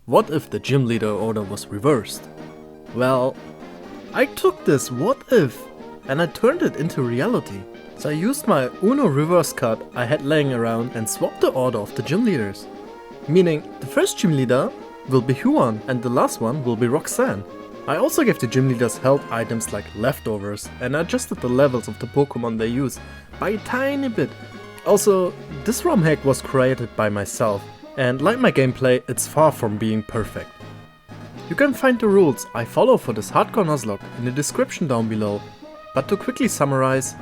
What if the gym leader order was reversed? Well, I took this what if and I turned it into reality. So I used my Uno reverse card I had laying around and swapped the order of the gym leaders. Meaning the first gym leader will be Huan and the last one will be Roxanne. I also gave the gym leaders health items like leftovers and adjusted the levels of the Pokemon they use by a tiny bit. Also, this ROM hack was created by myself, and like my gameplay, it's far from being perfect. You can find the rules I follow for this hardcore Nuzlocke in the description down below, but to quickly summarize,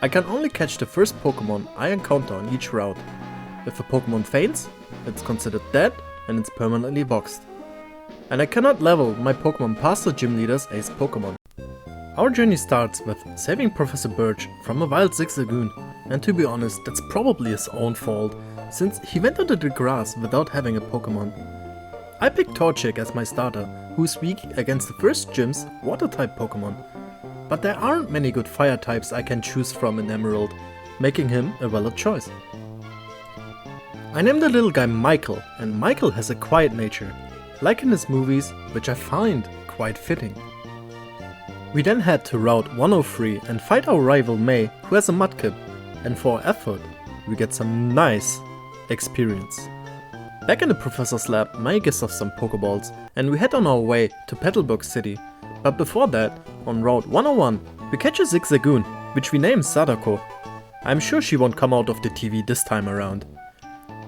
I can only catch the first Pokemon I encounter on each route. If a Pokemon faints, it's considered dead and it's permanently boxed. And I cannot level my Pokemon past the gym leader's ace Pokemon. Our journey starts with saving Professor Birch from a wild Zigzagoon, and to be honest, that's probably his own fault, since he went under the grass without having a Pokemon. I picked Torchic as my starter, who is weak against the first gym's water-type Pokemon. But there aren't many good fire types I can choose from in Emerald, making him a valid choice. I named the little guy Michael, and Michael has a quiet nature, like in his movies, which I find quite fitting. We then head to Route 103 and fight our rival May, who has a Mudkip, and for our effort, we get some nice experience. Back in the Professor's lab, May gives us some Pokeballs, and we head on our way to Petalburg City. But before that, on Route 101, we catch a Zigzagoon, which we name Sadako. I'm sure she won't come out of the TV this time around.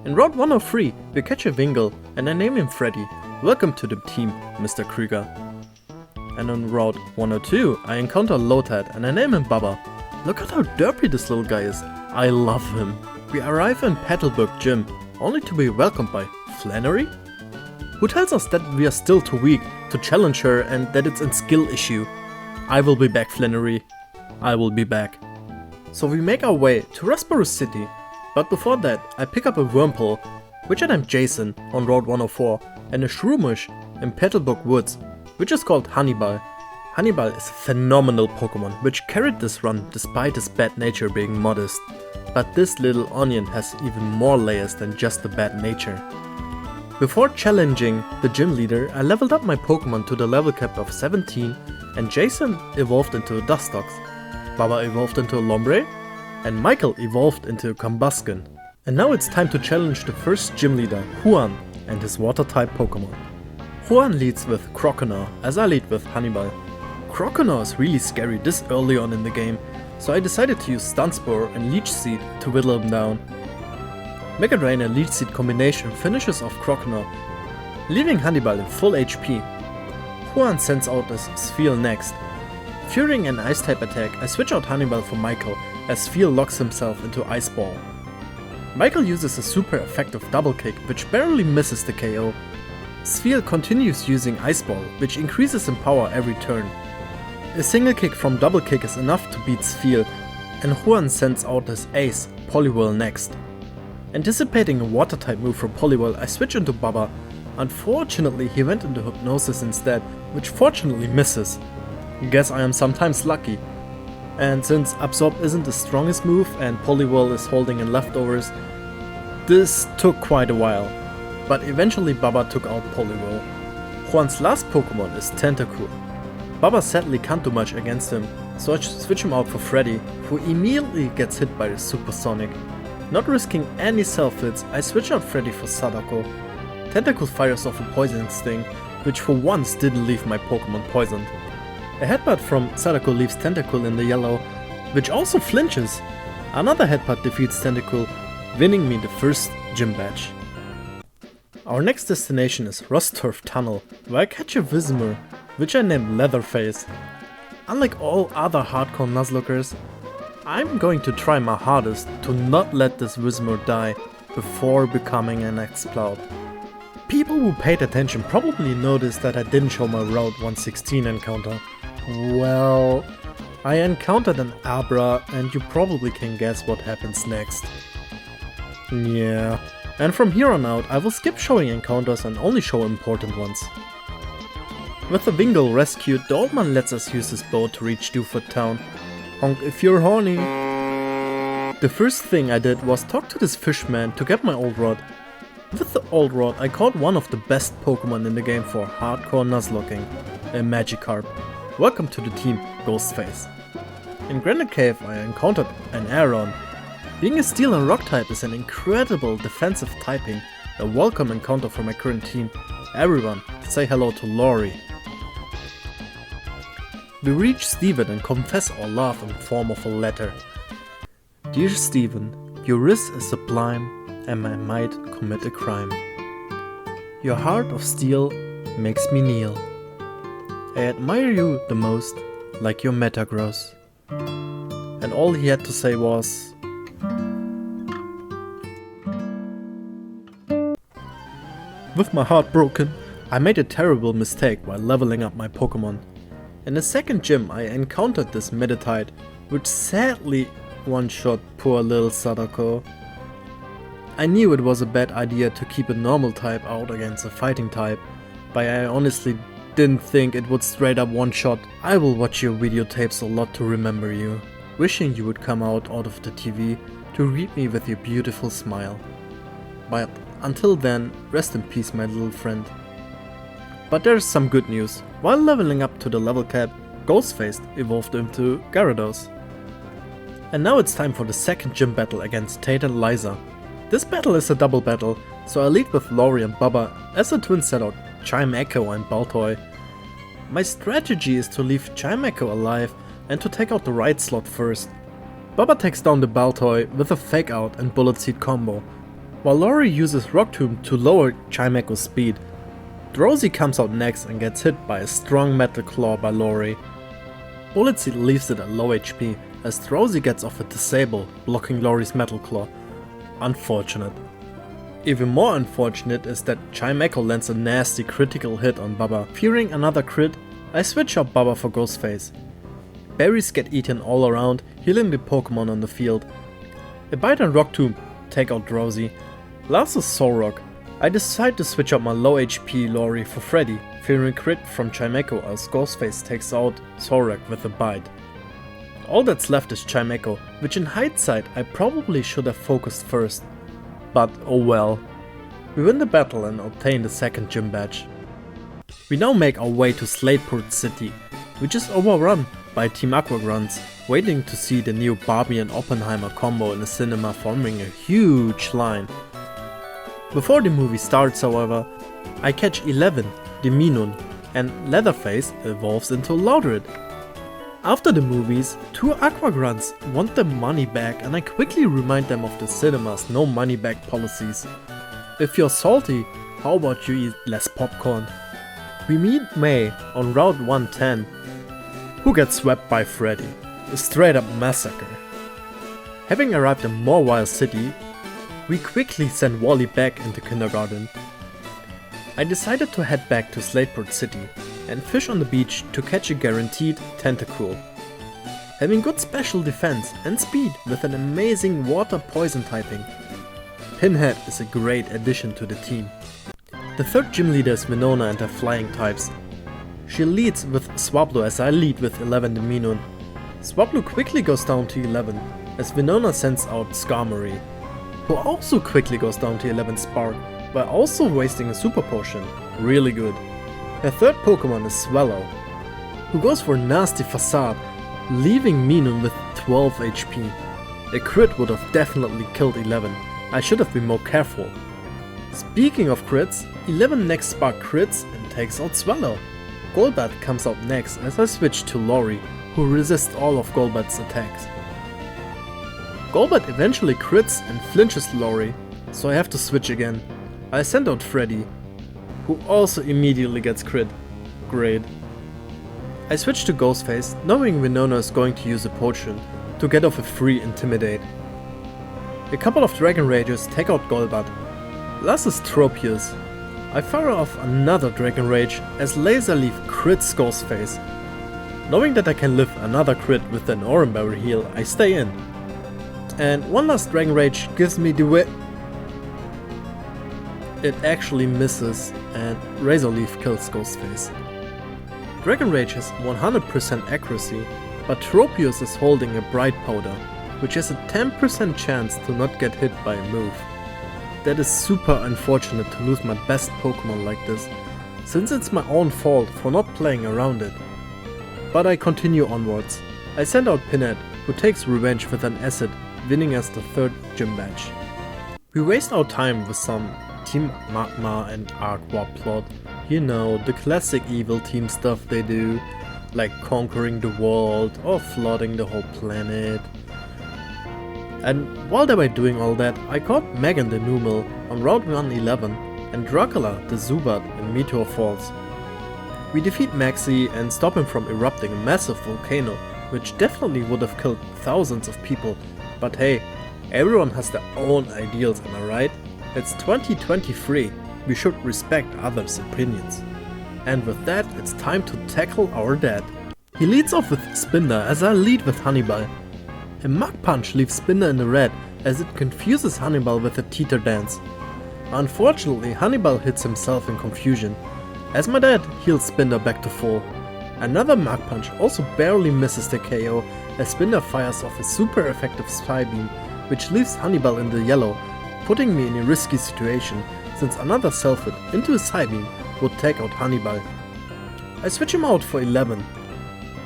In Route 103, we catch a Wingull, and I name him Freddy. Welcome to the team, Mr. Krieger. And on Route 102, I encounter Lotad, and I name him Baba. Look at how derpy this little guy is. I love him. We arrive in Petalburg Gym, only to be welcomed by Flannery, who tells us that we are still too weak to challenge her and that it's a skill issue. I will be back, Flannery. I will be back. So we make our way to Rustboro City, but before that I pick up a Wurmple, which I named Jason on Route 104, and a Shroomish in Petalburg Woods, which is called Hannibal. Hannibal is a phenomenal Pokemon which carried this run despite his bad nature being modest. But this little onion has even more layers than just the bad nature. Before challenging the gym leader, I leveled up my Pokemon to the level cap of 17, and Jason evolved into a Dustox, Baba evolved into a Lombre, and Michael evolved into a Combusken. And now it's time to challenge the first gym leader, Huan, and his water-type Pokemon. Huan leads with Croconaw, as I lead with Hannibal. Croconaw is really scary this early on in the game, so I decided to use Stun Spore and Leech Seed to whittle him down. Mega Drain and Leech Seed combination finishes off Croconaw, leaving Hannibal in full HP. Huan sends out his Sphere next. Fearing an Ice-type attack, I switch out Hannibal for Michael, as Sphere locks himself into Ice Ball. Michael uses a super effective double kick, which barely misses the KO. Sphere continues using Ice Ball, which increases in power every turn. A single kick from double kick is enough to beat Sphere, and Huan sends out his ace, Poliwhirl next. Anticipating a water type move from Poliwhirl, I switch into Baba. Unfortunately, he went into Hypnosis instead, which fortunately misses. Guess I am sometimes lucky. And since Absorb isn't the strongest move and Poliwhirl is holding in leftovers, this took quite a while. But eventually Baba took out Poliwhirl. Juan's last Pokemon is Tentacool. Baba sadly can't do much against him, so I switch him out for Freddy, who immediately gets hit by the Supersonic. Not risking any self-hits, I switch out Freddy for Sadako. Tentacool fires off a Poison Sting, which for once didn't leave my Pokemon poisoned. A headbutt from Sadako leaves Tentacool in the yellow, which also flinches. Another headbutt defeats Tentacool, winning me the first gym badge. Our next destination is Rosturf Tunnel, where I catch a Whismur, which I named Leatherface. Unlike all other hardcore Nuzlockers, I'm going to try my hardest to not let this Whismur die before becoming an Exploud. People who paid attention probably noticed that I didn't show my Route 116 encounter. Well, I encountered an Abra and you probably can guess what happens next. Yeah, and from here on out I will skip showing encounters and only show important ones. With the Wingull rescued, the old man lets us use his boat to reach Dewford Town. Honk if you're horny. The first thing I did was talk to this fishman to get my old rod. With the old rod I caught one of the best Pokemon in the game for hardcore Nuzlocking, a Magikarp. Welcome to the team, Ghostface. In Granite Cave I encountered an Aeron. Being a Steel and Rock type is an incredible defensive typing, a welcome encounter for my current team. Everyone, say hello to Lori. We reach Steven and confess our love in the form of a letter. Dear Steven, your wrist is sublime and I might commit a crime. Your heart of steel makes me kneel. I admire you the most, like your Metagross. And all he had to say was... With my heart broken, I made a terrible mistake while leveling up my Pokemon. In the second gym I encountered this Meditite, which sadly one-shot poor little Sadako. I knew it was a bad idea to keep a normal type out against a fighting type, but I honestly didn't think it would straight up one-shot. I will watch your videotapes a lot to remember you, wishing you would come out of the TV to greet me with your beautiful smile. But until then, rest in peace my little friend. But there's some good news. While leveling up to the level cap, Ghostface evolved into Gyarados. And now it's time for the second gym battle against Tate and Liza. This battle is a double battle, so I lead with Lori and Bubba as the twins set out Chimecho and Baltoy. My strategy is to leave Chimecho alive and to take out the right slot first. Bubba takes down the Baltoy with a Fake Out and Bullet Seed combo, while Lori uses Rock Tomb to lower Chimecho's speed. Drowsy comes out next and gets hit by a strong Metal Claw by Lori. Bullet Seed leaves it at low HP as Drowsy gets off a Disable, blocking Lori's Metal Claw. Unfortunate. Even more unfortunate is that Chimecho lands a nasty critical hit on Bubba. Fearing another crit, I switch out Bubba for Ghostface. Berries get eaten all around, healing the Pokemon on the field. A Bite and Rock Tomb take out Drowsy. Last is Solrock. I decide to switch out my low HP Lori for Freddy, fearing crit from Chimecho as Ghostface takes out Solrock with a Bite. All that's left is Chimecho, which in hindsight I probably should have focused first. But oh well. We win the battle and obtain the second gym badge. We now make our way to Slateport City, which is overrun by Team Aquagrunts, waiting to see the new Barbie and Oppenheimer combo in the cinema, forming a huge line. Before the movie starts, however, I catch 11, the Minun, and Leatherface evolves into Loudred. After the movies, two Aquagrunts want their money back and I quickly remind them of the cinema's no money back policies. If you're salty, how about you eat less popcorn? We meet May on Route 110, who gets swept by Freddy, a straight up massacre. Having arrived in Morwile City, we quickly send Wally back into kindergarten. I decided to head back to Slateport City and fish on the beach to catch a guaranteed Tentacool. Having good special defense and speed with an amazing water poison typing, Pinhead is a great addition to the team. The third gym leader is Winona and her flying types. She leads with Swablu as I lead with 11 the Minun. Swablu quickly goes down to 11 as Winona sends out Skarmory, who also quickly goes down to 11 Spark while also wasting a super potion. Really good. Her third Pokemon is Swallow, who goes for nasty Facade, leaving Minun with 12 HP. A crit would have definitely killed 11, I should have been more careful. Speaking of crits, 11 next Spark crits and takes out Swallow. Golbat comes out next as I switch to Lori, who resists all of Golbat's attacks. Golbat eventually crits and flinches Lori, so I have to switch again. I send out Freddy, who also immediately gets crit. Great. I switch to Ghostface, knowing Winona is going to use a potion to get off a free Intimidate. A couple of Dragon Rages take out Golbat. Last is Tropius. I fire off another Dragon Rage as Laser Leaf crits Ghostface. Knowing that I can live another crit with an Oran Berry heal, I stay in. And one last Dragon Rage gives me the win. It actually misses and Razor Leaf kills Ghostface. Dragon Rage has 100% accuracy, but Tropius is holding a Bright Powder, which has a 10% chance to not get hit by a move. that is super unfortunate to lose my best Pokemon like this, since it's my own fault for not playing around it. But I continue onwards. I send out Pinhead, who takes revenge with an acid, winning us the 3rd gym badge. We waste our time with some Team Magma and Aqua plot. You know, the classic evil team stuff they do, like conquering the world or flooding the whole planet. And while they were doing all that, I caught Megan the Numel on Route 111 and Dracula the Zubat in Meteor Falls. We defeat Maxi and stop him from erupting a massive volcano, which definitely would have killed thousands of people. But hey, everyone has their own ideals, am I right? It's 2023, we should respect others' opinions. And with that, it's time to tackle our dad. He leads off with Spinda as I lead with Hannibal. A Mach Punch leaves Spinda in the red as it confuses Hannibal with a teeter dance. Unfortunately, Hannibal hits himself in confusion, as my dad heals Spinda back to full. Another Mach Punch also barely misses the KO as Spinda fires off a super effective Psybeam, which leaves Hannibal in the yellow, putting me in a risky situation since another Self-Hit into a Psybeam would take out Hannibal. I switch him out for 11.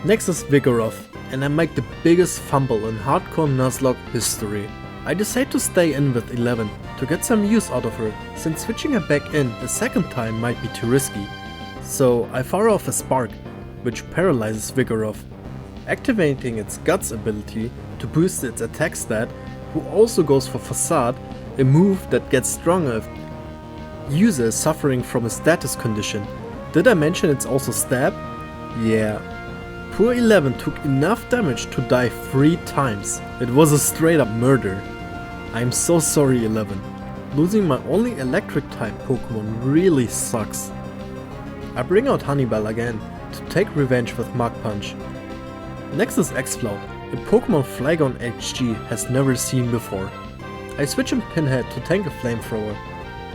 Next is Vigoroth, and I make the biggest fumble in hardcore Nuzlocke history. I decide to stay in with 11 to get some use out of her, since switching her back in a second time might be too risky. So I fire off a Spark, which paralyzes Vigoroth, activating its Guts ability to boost its attack stat, who also goes for Facade, a move that gets stronger if user is suffering from a status condition. Did I mention it's also Stab? Yeah. Poor 11 took enough damage to die 3 times. It was a straight up murder. I'm so sorry 11. Losing my only electric type Pokemon really sucks. I bring out Hannibal again to take revenge with Mach Punch. Next is Exploud, a Pokemon Flygon HG has never seen before. I switch in Pinhead to tank a Flamethrower.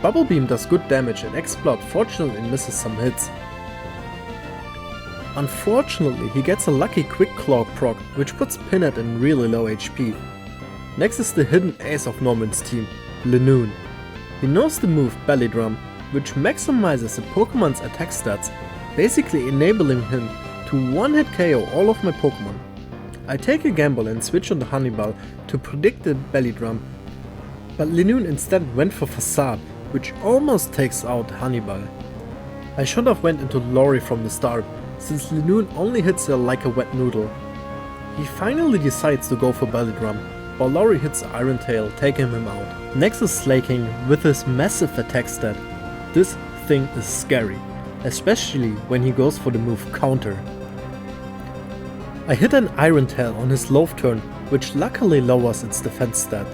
Bubble Beam does good damage and Exploud fortunately misses some hits. Unfortunately, he gets a lucky Quick Claw proc, which puts Pinhead in really low HP. Next is the hidden ace of Norman's team, Linoone. He knows the move Belly Drum, which maximizes a Pokemon's attack stats, basically enabling him to one-hit KO all of my Pokemon. I take a gamble and switch on the Hannibal to predict the Belly Drum, but Linoone instead went for Facade, which almost takes out Hannibal. I should have went into Lori from the start, since Linoone only hits her like a wet noodle. He finally decides to go for Belly Drum, while Lori hits Iron Tail, taking him out. Next is Slaking with his massive attack stat. This thing is scary, especially when he goes for the move Counter. I hit an Iron Tail on his low turn, which luckily lowers its defense stat.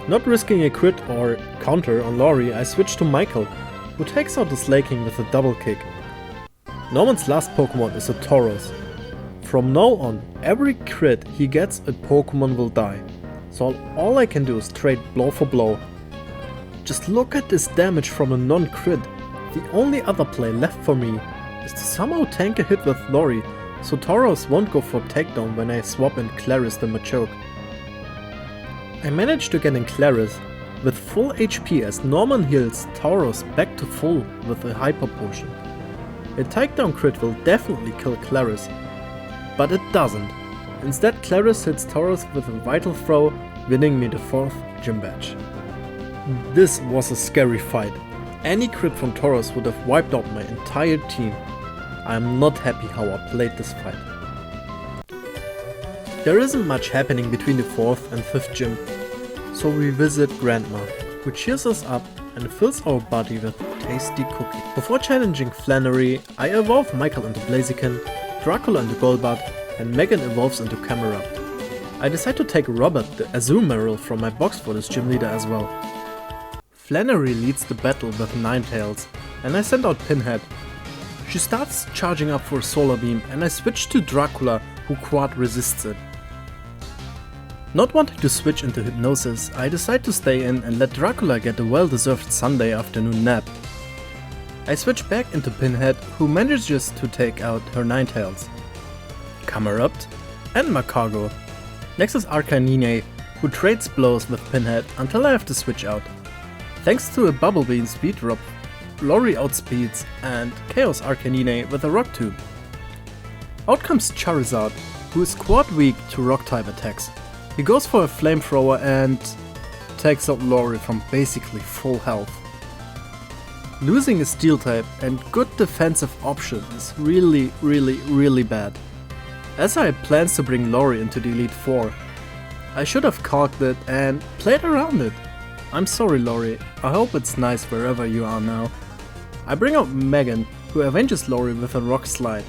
Not risking a crit or counter on Lori, I switch to Michael, who takes out the Slaking with a double kick. Norman's last Pokemon is a Tauros. From now on, every crit he gets, a Pokemon will die. So all I can do is trade blow for blow. Just look at this damage from a non-crit. The only other play left for me is to somehow tank a hit with Lori, so Tauros won't go for takedown when I swap in Claris the Machoke. I managed to get in Claris with full HP as Norman heals Tauros back to full with a Hyper Potion. A takedown crit will definitely kill Claris, but it doesn't. Instead, Claris hits Tauros with a Vital Throw, winning me the 4th gym badge. This was a scary fight. Any crit from Tauros would have wiped out my entire team. I am not happy how I played this fight. There isn't much happening between the 4th and 5th gym, so we visit Grandma, who cheers us up and fills our body with tasty cookie. Before challenging Flannery, I evolve Michael into Blaziken, Dracula into Golbat, and Megan evolves into Camerupt. I decide to take Robert the Azumarill from my box for this gym leader as well. Flannery leads the battle with Ninetales, and I send out Pinhead. She starts charging up for a Solar Beam, and I switch to Dracula, who quad resists it. Not wanting to switch into Hypnosis, I decide to stay in and let Dracula get a well-deserved Sunday afternoon nap. I switch back into Pinhead, who manages to take out her Ninetales, Camerupt, and Macargo. Next is Arcanine, who trades blows with Pinhead until I have to switch out. Thanks to a Bubble Beam speed drop, Lori outspeeds and KOs Arcanine with a Rock Tomb. Out comes Charizard, who is quite weak to Rock-type attacks. He goes for a Flamethrower and takes out Lori from basically full health. Losing a Steel-type and good defensive option is really bad, as I had plans to bring Lori into the Elite Four. I should have cocked it and played around it. I'm sorry Lori, I hope it's nice wherever you are now. I bring out Megan, who avenges Lori with a Rock Slide.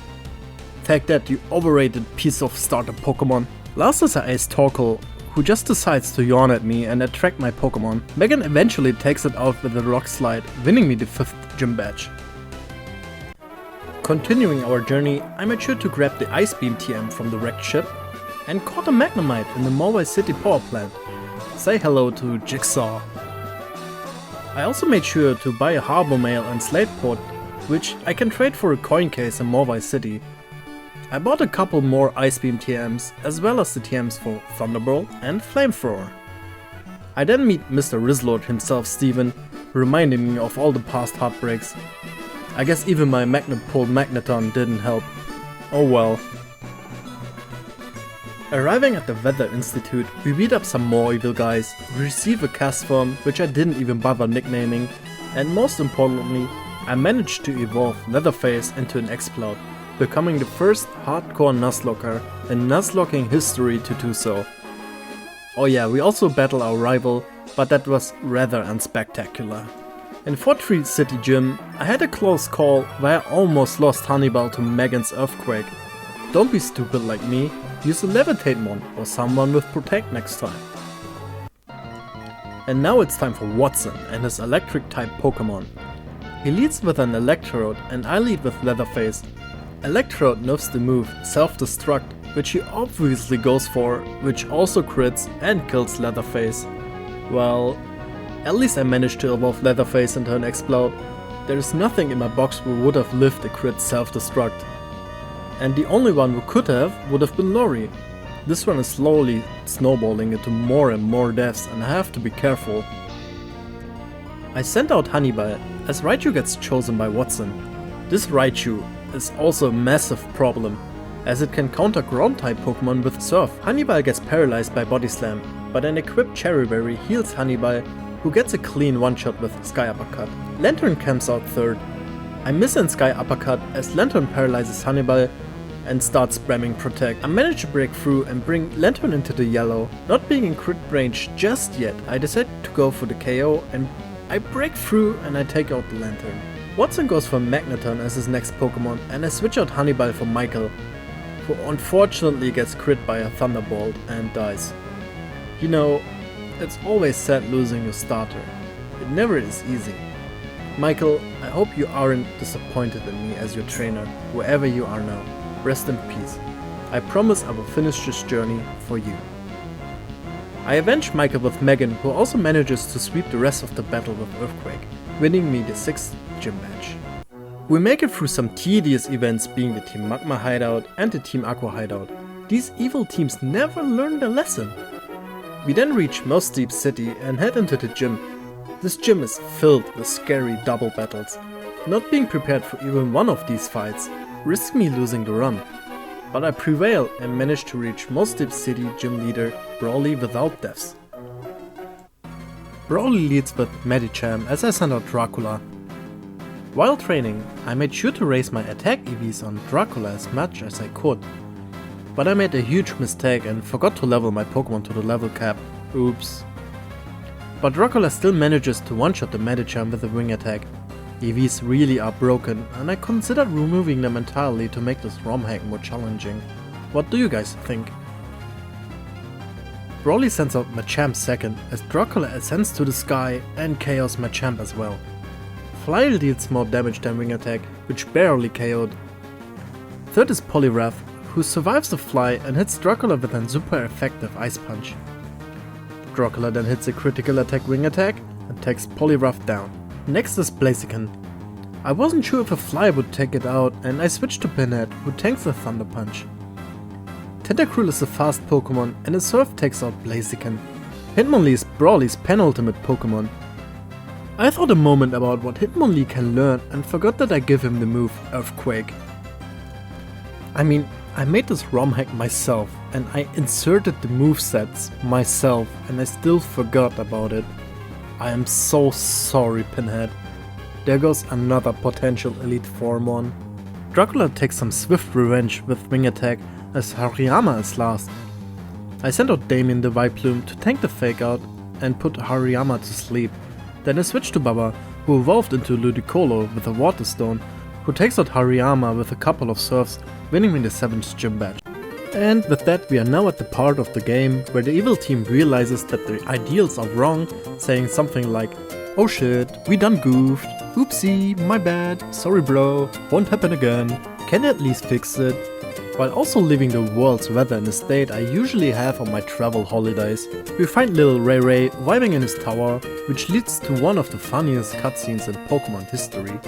Take that, you overrated piece of starter Pokemon. Last is Ace Torkoal, who just decides to yawn at me and attract my Pokemon. Megan eventually takes it out with a Rock Slide, winning me the 5th gym badge. Continuing our journey, I made sure to grab the Ice Beam TM from the wrecked ship and caught a Magnemite in the Mobile City power plant. Say hello to Jigsaw. I also made sure to buy a Harbor Mail and Slate Port, which I can trade for a coin case in Mobile City. I bought a couple more Ice Beam TMs, as well as the TMs for Thunderbolt and Flamethrower. I then meet Mr. Rizzlord himself, Steven, reminding me of all the past heartbreaks. I guess even my Magnet Pull Magneton didn't help. Oh well. Arriving at the Weather Institute, we beat up some more evil guys, receive a Castform, which I didn't even bother nicknaming, and most importantly, I managed to evolve Leatherface into an Exploud, becoming the first hardcore Nuzlocker in Nuzlocking history to do so. Oh yeah, we also battle our rival, but that was rather unspectacular. In Fort Tree City Gym, I had a close call where I almost lost Honeyball to Megan's Earthquake. Don't be stupid like me. Use a Levitate one or someone with Protect next time. And now it's time for Watson and his electric type Pokemon. He leads with an Electrode and I lead with Leatherface. Electrode knows the move Self-Destruct, which he obviously goes for, which also crits and kills Leatherface. Well, at least I managed to evolve Leatherface into an Explode. There is nothing in my box who would have lived a crit Self-Destruct. And the only one who could have would have been Lori. This one is slowly snowballing into more and more deaths and I have to be careful. I sent out Honeyball as Raichu gets chosen by Watson. This Raichu is also a massive problem, as it can counter ground type Pokemon with Surf. Honeyball gets paralyzed by Body Slam, but an equipped Cherry Berry heals Honeyball, who gets a clean one-shot with Sky Uppercut. Lantern comes out third. I miss in Sky Uppercut as Lantern paralyzes Honeyball and starts spamming Protect. I manage to break through and bring Lantern into the yellow. Not being in crit range just yet, I decide to go for the KO and I break through and I take out the Lantern. Watson goes for Magneton as his next Pokemon and I switch out Honeyball for Michael, who unfortunately gets crit by a Thunderbolt and dies. You know, it's always sad losing your starter. It never is easy. Michael, I hope you aren't disappointed in me as your trainer, wherever you are now. Rest in peace. I promise I will finish this journey for you. I avenge Michael with Megan, who also manages to sweep the rest of the battle with Earthquake, winning me the 6th gym badge. We make it through some tedious events, being the Team Magma hideout and the Team Aqua hideout. These evil teams never learn their lesson. We then reach Most Deep City and head into the gym. This gym is filled with scary double battles. Not being prepared for even one of these fights risked me losing the run, but I prevail and manage to reach Most Deep City gym leader Brawly without deaths. Brawly leads with Medicham as I send out Dracula. While training, I made sure to raise my attack EVs on Dracula as much as I could, but I made a huge mistake and forgot to level my Pokemon to the level cap. Oops. But Dracula still manages to one-shot the Medicham with a wing attack. EVs really are broken and I considered removing them entirely to make this ROM hack more challenging. What do you guys think? Brawly sends out Machamp second as Dracula ascends to the sky and KOs Machamp as well. Fly deals more damage than wing attack, which barely KO'd. Third is Poliwrath, who survives the fly and hits Dracula with a super effective Ice Punch. Dracula then hits a critical attack wing attack and takes Poliwrath down. Next is Blaziken. I wasn't sure if a fly would take it out and I switched to Pinhead, who tanks the Thunder Punch. Tentacruel is a fast Pokemon and a Surf takes out Blaziken. Hitmonlee is Brawly's penultimate Pokemon. I thought a moment about what Hitmonlee can learn and forgot that I give him the move Earthquake. I mean, I made this ROM hack myself and I inserted the movesets myself and I still forgot about it. I am so sorry, Pinhead. There goes another potential Elite Form one. Dracula takes some swift revenge with Wing Attack as Hariyama is last. I sent out Damien the Vileplume to tank the fake out and put Hariyama to sleep. Then I switched to Baba, who evolved into Ludicolo with a Water Stone, who takes out Hariyama with a couple of surfs, winning me the 7th gym badge. And with that we are now at the part of the game where the evil team realizes that their ideals are wrong, saying something like, "Oh shit, we done goofed, oopsie, my bad, sorry bro, won't happen again, can you at least fix it?" While also leaving the world's weather in a state I usually have on my travel holidays. We find little Ray Ray vibing in his tower, which leads to one of the funniest cutscenes in Pokemon history.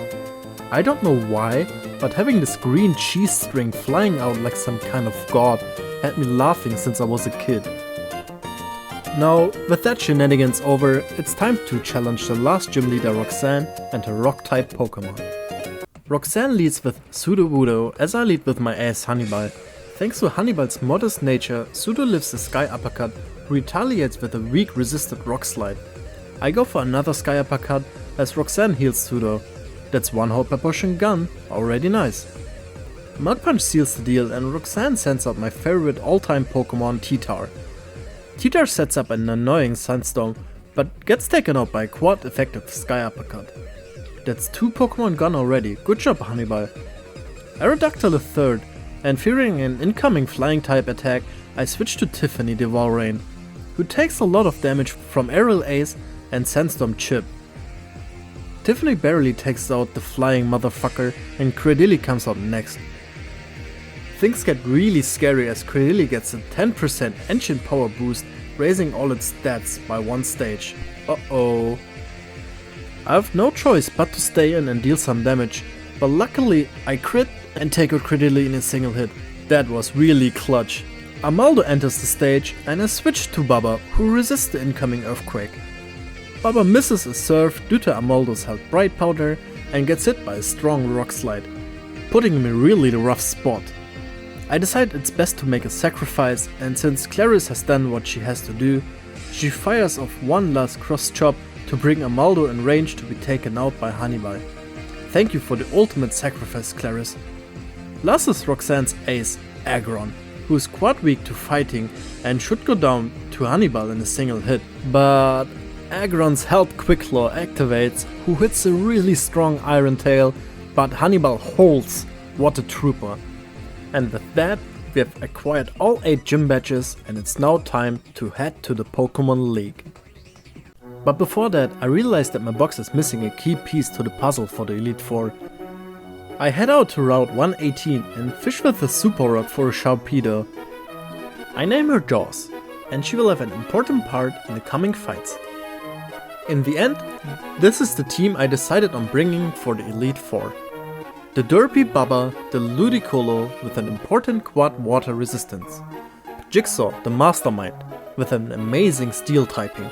I don't know why, but having this green cheese string flying out like some kind of god had me laughing since I was a kid. Now, with that shenanigans over, it's time to challenge the last gym leader Roxanne and her rock-type Pokemon. Roxanne leads with Sudowoodo as I lead with my ace Hannibal. Thanks to Hannibal's modest nature, Sudo lives a Sky Uppercut, who retaliates with a weak resisted Rock Slide. I go for another Sky Uppercut as Roxanne heals Sudo. That's one whole Potion gun, already nice. Mud Punch seals the deal and Roxanne sends out my favorite all-time Pokemon, T-Tar. T-Tar sets up an annoying Sandstorm, but gets taken out by a quad effective Sky Uppercut. That's 2 Pokemon gone already, good job Hannibal. Aerodactyl a third, and fearing an incoming flying type attack, I switch to Tiffany the Valrein, who takes a lot of damage from Aerial Ace and Sandstorm Chip. Tiffany barely takes out the flying motherfucker and Credilli comes out next. Things get really scary as Credilli gets a 10% engine power boost, raising all its stats by 1 stage. Uh-oh. I have no choice but to stay in and deal some damage, but luckily I crit and take out Credilli in a single hit. That was really clutch. Amaldo enters the stage and I switch to Baba, who resists the incoming Earthquake. Baba misses a surf due to Amaldo's held Bright Powder and gets hit by a strong Rock Slide, putting him in really the rough spot. I decide it's best to make a sacrifice, and since Clarice has done what she has to do, she fires off one last cross chop to bring Amaldo in range to be taken out by Hannibal. Thank you for the ultimate sacrifice, Clarice. Last is Roxanne's ace, Aggron, who is quite weak to fighting and should go down to Hannibal in a single hit, but Aggron's Held Quick Claw activates, who hits a really strong Iron Tail, but Hannibal holds. What a trooper. And with that, we have acquired all 8 gym badges and it's now time to head to the Pokemon League. But before that, I realized that my box is missing a key piece to the puzzle for the Elite Four. I head out to Route 118 and fish with the Super Rock for a Sharpedo. I name her Jaws, and she will have an important part in the coming fights. In the end, this is the team I decided on bringing for the Elite Four. The Derpy Baba, the Ludicolo with an important quad water resistance. Jigsaw, the Mastermind, with an amazing steel typing.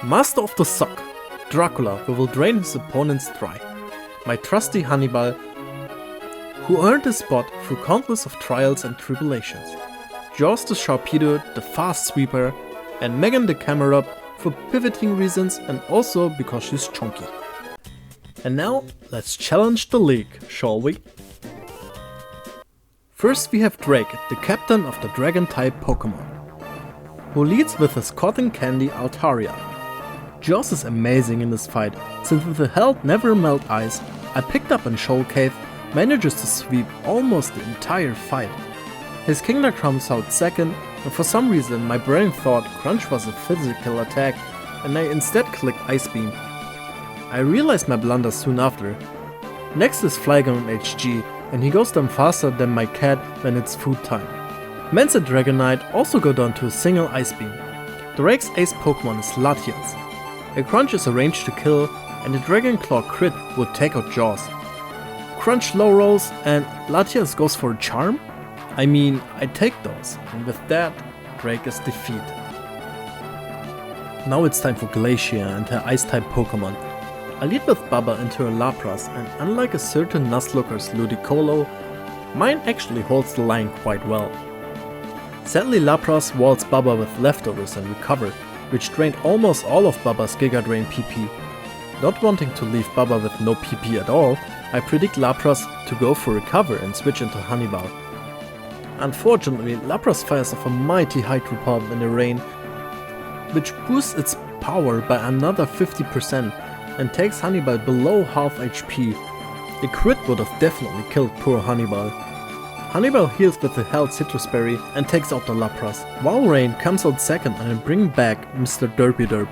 Master of the Sock, Dracula, who will drain his opponents dry. My trusty Hannibal, who earned his spot through countless of trials and tribulations. Jaws the Sharpedo, the fast sweeper, and Megan the Camerupt for pivoting reasons and also because she's chunky. And now, let's challenge the league, shall we? First we have Drake, the captain of the Dragon-type Pokémon, who leads with his cotton candy Altaria. Jaws is amazing in this fight, since with the held Never Melt Ice, I picked up in Shoal Cave, manages to sweep almost the entire fight. His Kingler comes out second, and for some reason my brain thought Crunch was a physical attack, and I instead clicked Ice Beam. I realized my blunder soon after. Next is Flygon HG, and he goes down faster than my cat when it's food time. Mance and Dragonite also go down to a single Ice Beam. Drake's ace Pokemon is Latias. A Crunch is arranged to kill, and a Dragon Claw crit would take out Jaws. Crunch low rolls, and Latias goes for a Charm? I mean, I take those, and with that, Drake is defeated. Now it's time for Glacier and her Ice-type Pokémon. I lead with Baba into a Lapras, and unlike a certain Nuzlocke's Ludicolo, mine actually holds the line quite well. Sadly, Lapras walls Baba with leftovers and recover, which drained almost all of Baba's Giga Drain PP. Not wanting to leave Baba with no PP at all, I predict Lapras to go for recover and switch into Honeyball. Unfortunately, Lapras fires off a mighty Hydro Pump in the rain, which boosts its power by another 50% and takes Honeyball below half HP. A crit would have definitely killed poor Honeyball. Honeyball heals with the Held Citrus Berry and takes out the Lapras. Walrein comes out second and I bring back Mr. Derp,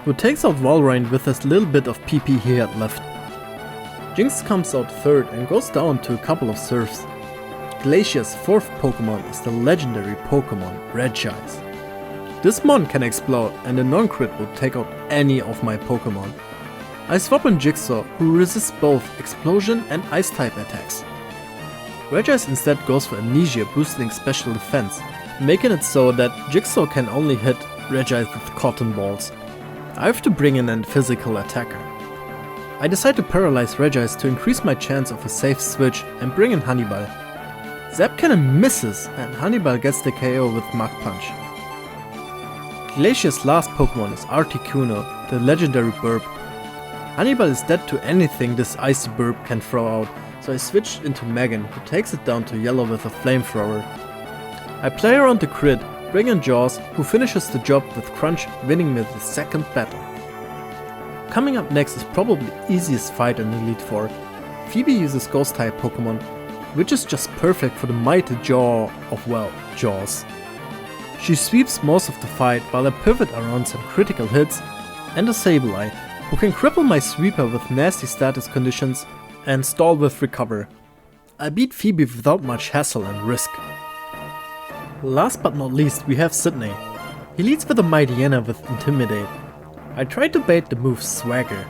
who takes out Walrein with as little bit of PP he had left. Jinx comes out third and goes down to a couple of surfs. Glacier's fourth Pokémon is the legendary Pokémon Regice. This mon can explode and a non-crit would take out any of my Pokémon. I swap in Jigsaw, who resists both explosion and ice type attacks. Regice instead goes for Amnesia, boosting special defense, making it so that Jigsaw can only hit Regice with cotton balls. I have to bring in a physical attacker. I decide to paralyze Regice to increase my chance of a safe switch and bring in Honeyball. Zap Cannon misses and Honeyball gets the KO with Mach Punch. Glacier's last Pokémon is Articuno, the legendary burp. Honeyball is dead to anything this icy burp can throw out, so I switch into Megan, who takes it down to yellow with a flamethrower. I play around the crit, bring in Jaws, who finishes the job with Crunch, winning me the second battle. Coming up next is probably the easiest fight in Elite Four. Phoebe uses Ghost type Pokémon, which is just perfect for the mighty jaw of, well, Jaws. She sweeps most of the fight while I pivot around some critical hits and a Sableye, who can cripple my sweeper with nasty status conditions and stall with recover. I beat Phoebe without much hassle and risk. Last but not least we have Sydney. He leads with a Mightyena with Intimidate. I try to bait the move Swagger.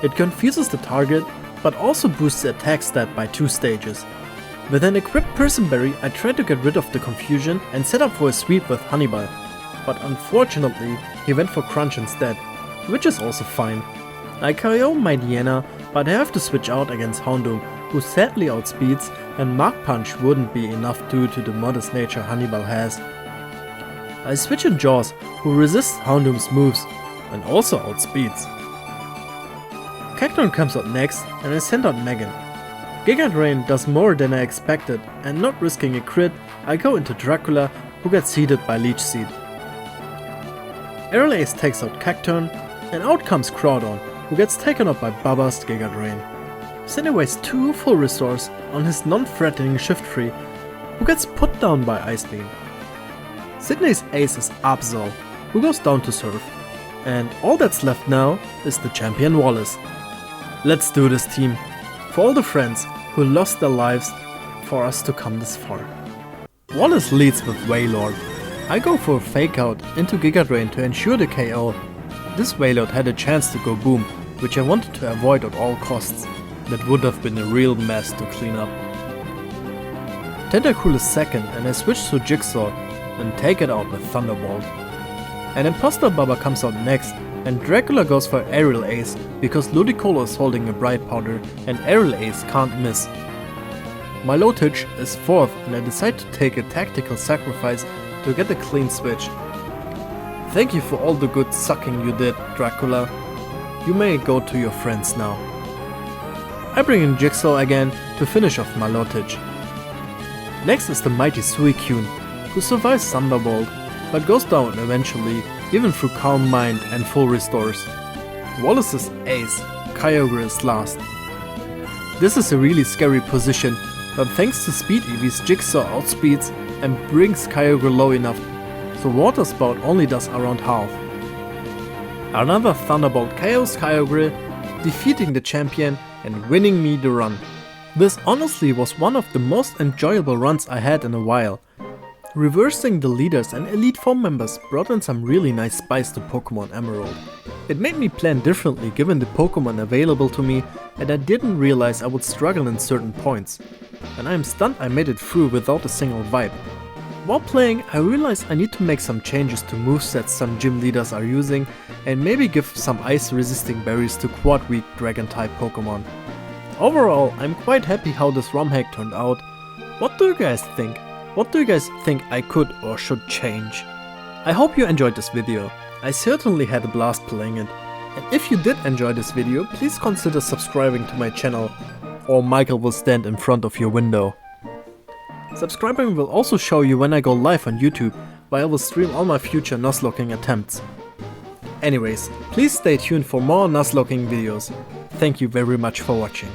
It confuses the target, but also boosts the attack stat by 2 stages. With an equipped Person Berry, I try to get rid of the confusion and set up for a sweep with Honeyball, but unfortunately he went for Crunch instead, which is also fine. I KO Mightyena, but I have to switch out against Houndoom, who sadly outspeeds, and Mach Punch wouldn't be enough due to the modest nature Honeyball has. I switch in Jaws, who resists Houndoom's moves and also outspeeds. Cacturne comes out next and I send out Megan. Giga Drain does more than I expected, and not risking a crit, I go into Dracula, who gets heated by Leech Seed. Aerial Ace takes out Cacturne, and out comes Crawdon, who gets taken out by Baba's Giga Drain. Sydney wastes 2 full restores on his non-threatening Shift Tree, who gets put down by Ice Beam. Sydney's ace is Absol, who goes down to Surf, and all that's left now is the champion Wallace. Let's do this, team, for all the friends who lost their lives for us to come this far. Wallace leads with Wailord. I go for a fake out into Giga Drain to ensure the KO. This Wailord had a chance to go boom, which I wanted to avoid at all costs. That would have been a real mess to clean up. Tentacool is second and I switch to Jigsaw and take it out with Thunderbolt. An Imposter Baba comes out next and Dracula goes for Aerial Ace because Ludicolo is holding a Bright Powder and Aerial Ace can't miss. Milotic is fourth and I decide to take a tactical sacrifice to get a clean switch. Thank you for all the good sucking you did, Dracula. You may go to your friends now. I bring in Jigsaw again to finish off Milotic. Next is the mighty Suicune, who survives Thunderbolt, but goes down eventually, even through Calm Mind and full restores. Wallace's ace, Kyogre, is last. This is a really scary position, but thanks to Speed Eevee's Jigsaw outspeeds and brings Kyogre low enough, so Water Spout only does around half. Another Thunderbolt KOs Kyogre, defeating the champion and winning me the run. This honestly was one of the most enjoyable runs I had in a while. Reversing the leaders and Elite Four members brought in some really nice spice to Pokemon Emerald. It made me plan differently given the Pokemon available to me, and I didn't realize I would struggle in certain points. And I am stunned I made it through without a single vibe. while playing I realized I need to make some changes to movesets some gym leaders are using and maybe give some ice resisting berries to quad weak dragon type Pokemon. Overall, I'm quite happy how this ROM hack turned out. What do you guys think? What do you guys think I could or should change? I hope you enjoyed this video. I certainly had a blast playing it. And if you did enjoy this video, please consider subscribing to my channel, or Michael will stand in front of your window. Subscribing will also show you when I go live on YouTube, where I will stream all my future Nuzlocking attempts. Anyways, please stay tuned for more Nuzlocking videos. Thank you very much for watching.